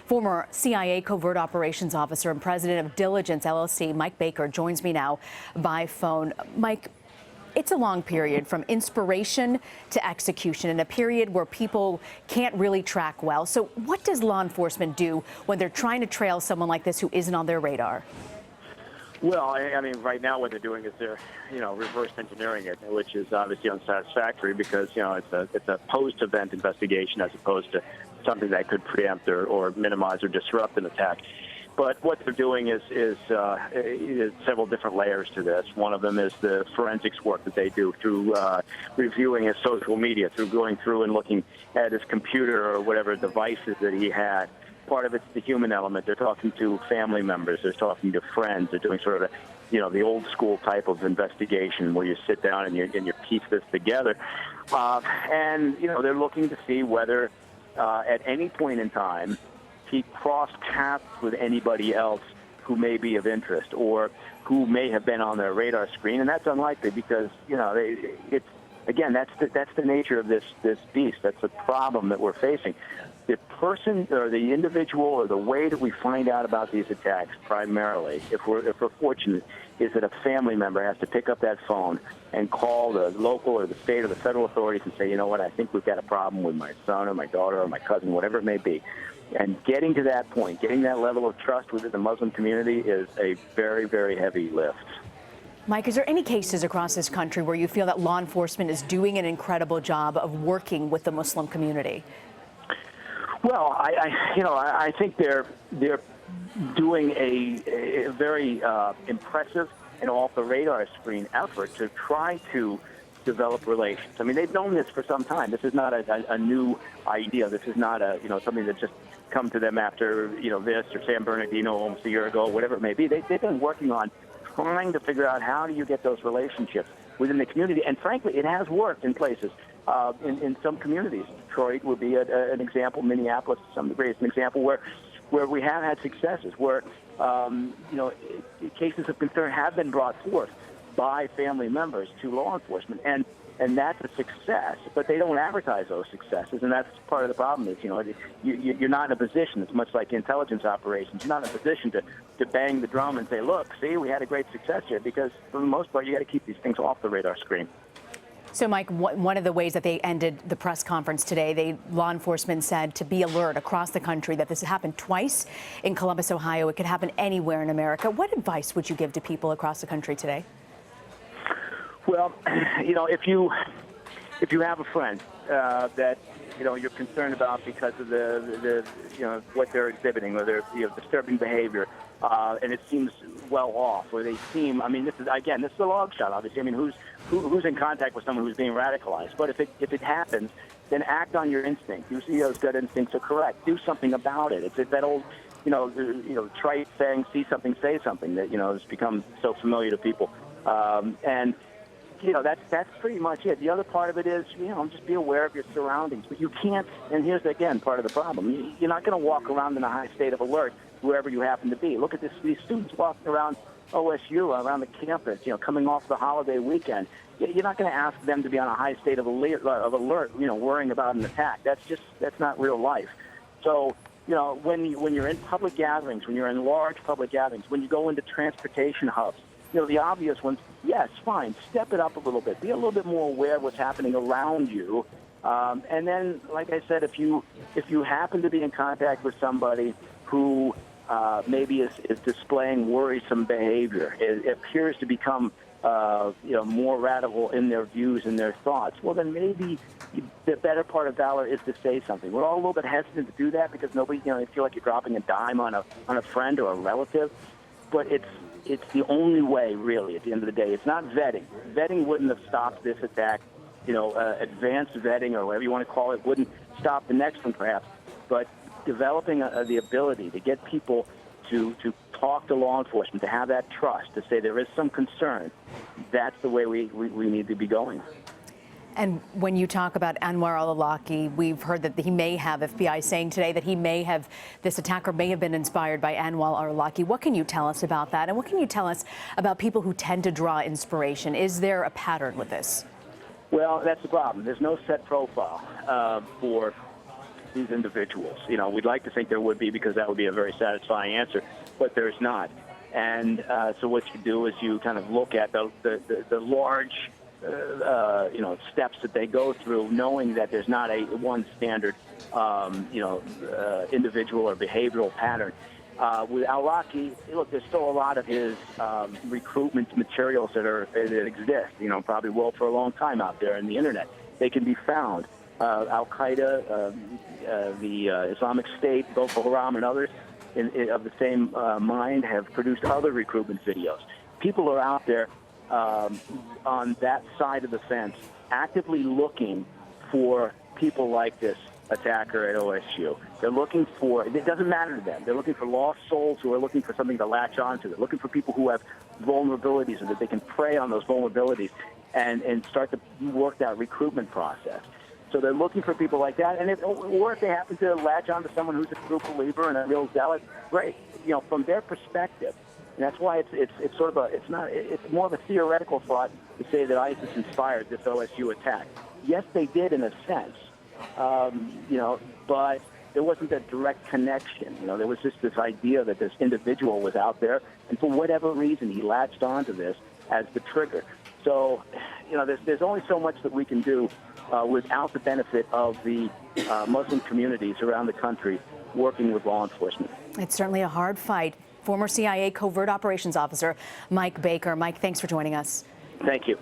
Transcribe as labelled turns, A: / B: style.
A: Former CIA covert operations officer and president of Diligence LLC, Mike Baker, joins me now by phone. Mike, it's a long period from inspiration to execution, and a period where people can't really track well. So what does law enforcement do when they're trying to trail someone like this who isn't on their radar?
B: Well, I mean, right now what they're doing is they're, reverse engineering it, which is obviously unsatisfactory because, it's a post-event investigation as opposed to something that could preempt or minimize or disrupt an attack. But what they're doing is several different layers to this. One of them is the forensics work that they do through reviewing his social media, through going through and looking at his computer or whatever devices that he had. Part of it's the human element. They're talking to family members. They're talking to friends. They're doing sort of the old school type of investigation where you sit down and you piece this together. And they're looking to see whether at any point in time he crossed paths with anybody else who may be of interest or who may have been on their radar screen. And that's unlikely because, it's again, that's the nature of this beast. That's the problem that we're facing. The person or the individual or the way that we find out about these attacks primarily, if we're fortunate, is that a family member has to pick up that phone and call the local or the state or the federal authorities and say, you know what, I think we've got a problem with my son or my daughter or my cousin, whatever it may be. And getting to that point, getting that level of trust within the Muslim community is a very, very heavy lift.
A: Mike, is there any cases across this country where you feel that law enforcement is doing an incredible job of working with the Muslim community?
B: Well, I think they're doing a very impressive and off the radar screen effort to try to develop relations. I mean, they've known this for some time. This is not a new idea. This is not something that just come to them after this or San Bernardino almost a year ago, whatever it may be. They've been working on trying to figure out how do you get those relationships within the community. And frankly, it has worked in places. In some communities, Detroit would be an example. Minneapolis, to some degree, is an example where we have had successes, where cases of concern have been brought forth by family members to law enforcement, and that's a success. But they don't advertise those successes, and that's part of the problem. Is you're not in a position. It's much like intelligence operations. You're not in a position to bang the drum and say, look, see, we had a great success here, because for the most part, you got to keep these things off the radar screen.
A: So, Mike, one of the ways that they ended the press conference today, law enforcement said to be alert across the country that this happened twice in Columbus, Ohio. It could happen anywhere in America. What advice would you give to people across the country today?
B: Well, if you have a friend that you're concerned about because of the what they're exhibiting or their disturbing behavior, and it seems well off, or they seem, this is a long shot, obviously. I mean, who's in contact with someone who's being radicalized? But if it happens, then act on your instinct. You see those gut instincts are correct. Do something about it. It's that old, trite saying, see something, say something, that has become so familiar to people. And that's pretty much it. The other part of it is, just be aware of your surroundings. But you can't, and here's again part of the problem. You're not going to walk around in a high state of alert wherever you happen to be. Look at these students walking around OSU, around the campus, coming off the holiday weekend. You're not going to ask them to be on a high state of alert, worrying about an attack. That's not real life. So, when you're in public gatherings, when you're in large public gatherings, when you go into transportation hubs, the obvious ones, yes, fine, step it up a little bit. Be a little bit more aware of what's happening around you. And then, like I said, if you happen to be in contact with somebody who maybe is displaying worrisome behavior, it appears to become more radical in their views and their thoughts, well, then maybe the better part of valor is to say something. We're all a little bit hesitant to do that because nobody, you feel like you're dropping a dime on a friend or a relative, but it's the only way, really, at the end of the day. It's not vetting. Vetting wouldn't have stopped this attack. Advanced vetting, or whatever you want to call it, wouldn't stop the next one, perhaps. But developing the ability to get people to talk to law enforcement, to have that trust, to say there is some concern, that's the way we need to be going.
A: And when you talk about Anwar al-Awlaki, we've heard that he may have, FBI saying today that this attacker may have been inspired by Anwar al-Awlaki. What can you tell us about that? And what can you tell us about people who tend to draw inspiration? Is there a pattern with this?
B: Well, that's the problem. There's no set profile for these individuals. You know, we'd like to think there would be, because that would be a very satisfying answer, but there's not. And so what you do is you kind of look at the large, steps that they go through, knowing that there's not a one standard, individual or behavioral pattern. With al-Awlaki, look, there's still a lot of his recruitment materials that exist, probably will for a long time out there on the internet. They can be found. Al-Qaeda, the Islamic State, Boko Haram, and others of the same mind have produced other recruitment videos. People are out there on that side of the fence actively looking for people like this attacker at OSU. They're looking for, it doesn't matter to them, they're looking for lost souls who are looking for something to latch onto. They're looking for people who have vulnerabilities and that they can prey on those vulnerabilities and start to work that recruitment process. So they're looking for people like that, and or if they happen to latch onto someone who's a true believer and a real zealot, great. From their perspective, and that's why it's sort of it's more of a theoretical thought to say that ISIS inspired this OSU attack. Yes, they did in a sense, but there wasn't a direct connection. There was just this idea that this individual was out there, and for whatever reason, he latched onto this as the trigger. So, there's only so much that we can do without the benefit of the Muslim communities around the country working with law enforcement.
A: It's certainly a hard fight. Former CIA covert operations officer Mike Baker. Mike, thanks for joining us.
B: Thank you.